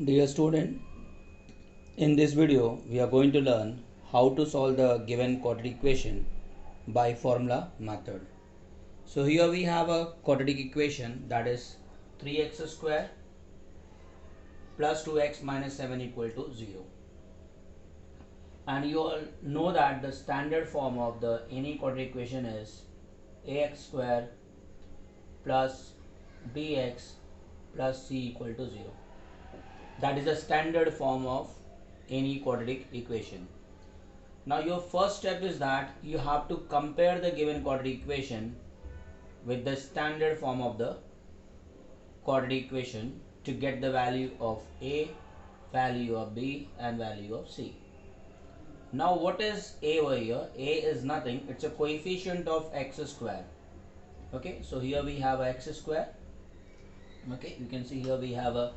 Dear student, in this video we are going to learn how to solve the given quadratic equation by formula method. So here we have a quadratic equation, that is 3x square plus 2x minus 7 equal to 0. And you all know that the standard form of the any quadratic equation is ax square plus bx plus c equal to 0. That is the standard form of any quadratic equation. Now your first step is that you have to compare the given quadratic equation with the standard form of the quadratic equation to get the value of a, value of b and value of c. Now what is a over here? A is nothing, it's a coefficient of x square. Okay, so here we have x square. Okay, you can see here we have a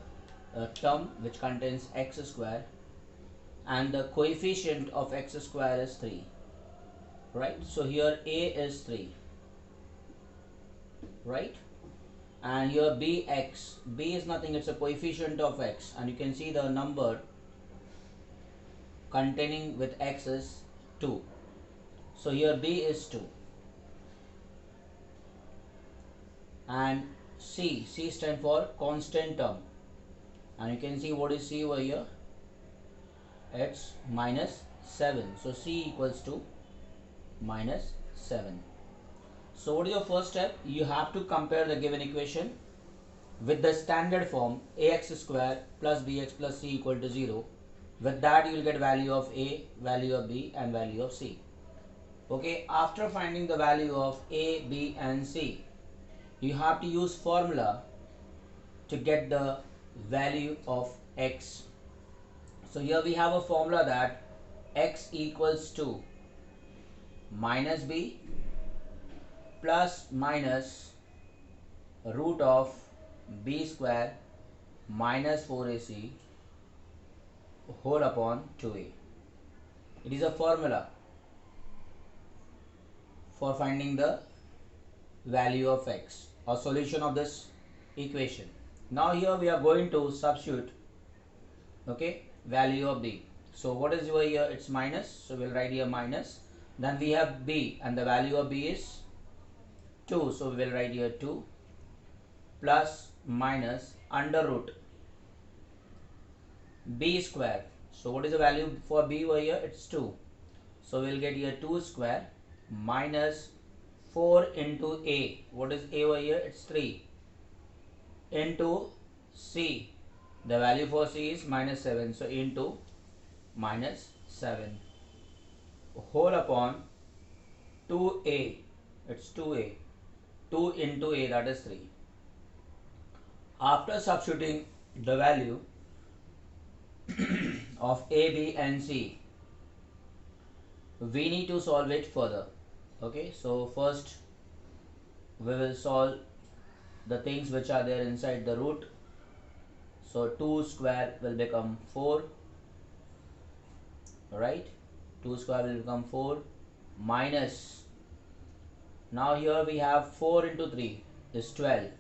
term which contains x square and the coefficient of x square is 3, right? So here a is 3, right? And here b is nothing, it's a coefficient of x, and you can see the number containing with x is 2. So here b is 2. And c stands for constant term, and you can see what is c over here, it's minus 7. So c equals to minus 7. So what is your first step? You have to compare the given equation with the standard form ax square plus bx plus c equal to 0. With that you will get value of a, value of b and value of c. Okay, after finding the value of a, b and c, you have to use formula to get the value of x. So here we have a formula that x equals to minus b plus minus root of b square minus 4ac whole upon 2a. It is a formula for finding the value of x or solution of this equation. Now here we are going to substitute, okay, value of b. So what is over here? It's minus, so we'll write here minus. Then we have b and the value of b is 2, so we will write here 2 plus minus under root b square. So what is the value for b over here? It's 2, so we'll get here 2 square minus 4 into a. What is a over here? It's 3 into c. The value for c is minus 7, so into minus 7 whole upon 2a. It's 2a. 2 into a, that is 3. After substituting the value of a, b and c, we need to solve it further. Okay, so first we will solve the things which are there inside the root. So 2 square will become 4, right? 2 square will become 4 minus, now here we have 4 into 3 is 12,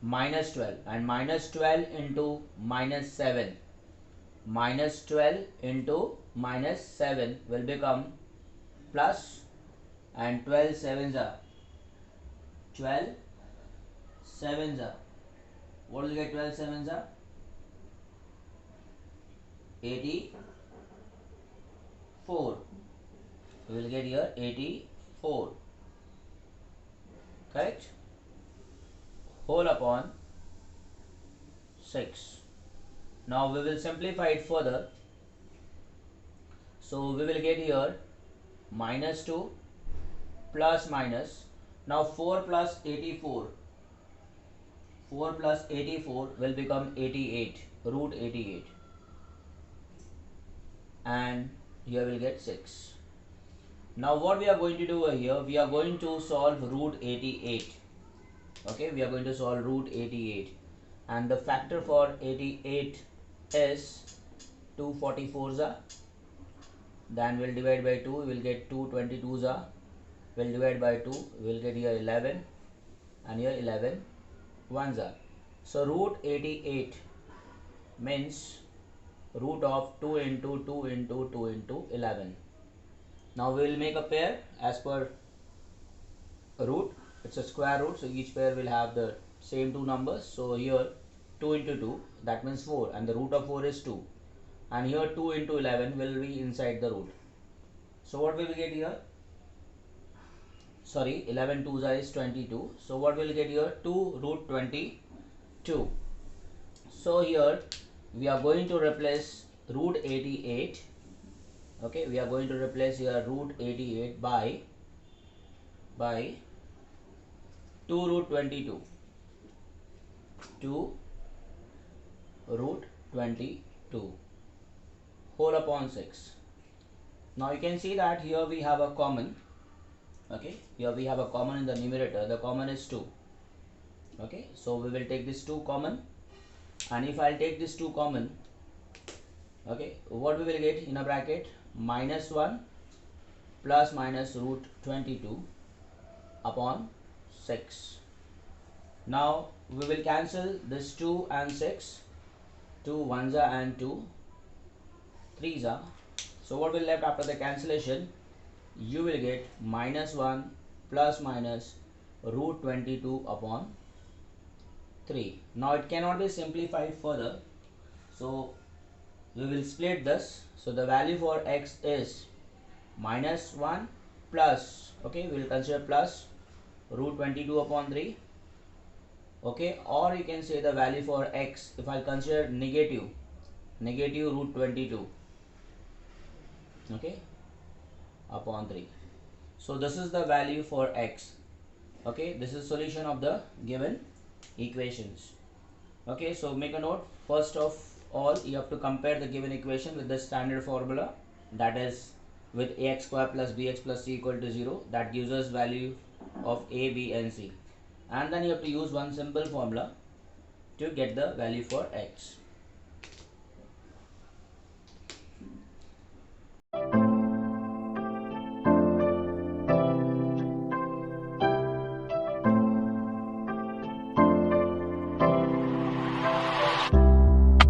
minus 12, and minus 12 into minus 7, minus 12 into minus 7 will become plus, and 12 sevens are 12 sevens are, what will you get? 12 sevens are 84. We will get here 84, correct, whole upon 6. Now we will simplify it further. So we will get here minus 2 plus minus, now 4 plus 84, 4 plus 84 will become 88, root 88, and here we'll get 6. Now what we are going to do over here, we are going to solve root 88. Okay, we are going to solve root 88, and the factor for 88 is 244s, then we'll divide by 2, we'll get 222s, we'll divide by 2, we'll get here 11, and here 11 ones. So root 88 means root of 2 into 2 into 2 into 11. Now we will make a pair as per root. It's a square root, so each pair will have the same two numbers. So here 2 into 2, that means 4, and the root of 4 is 2, and here 2 into 11 will be inside the root. So what we will get here? Sorry, 11 2s is 22. So what we will get here? 2 root 22. So here we are going to replace root 88. Okay, we are going to replace here root 88 by 2 root 22. 2 root 22 whole upon 6. Now you can see that here we have a common. Okay, here we have a common in the numerator. The common is 2. Okay, so we will take this 2 common, and if I'll take this 2 common, okay, what we will get in a bracket? Minus 1 plus minus root 22 upon 6. Now we will cancel this 2 and 6. 2 ones are and 2 threes are. So what will left after the cancellation? You will get minus 1 plus minus root 22 upon 3. Now it cannot be simplified further, so we will split this. So the value for x is minus 1 plus, okay, we will consider plus root 22 upon 3. Okay, or you can say the value for x, if I consider negative root 22, okay, upon 3. So this is the value for x. Okay, this is solution of the given equations. Okay, so make a note. First of all, you have to compare the given equation with the standard formula, that is with ax square plus bx plus c equal to 0. That gives us value of a, b and c, and then you have to use one simple formula to get the value for x.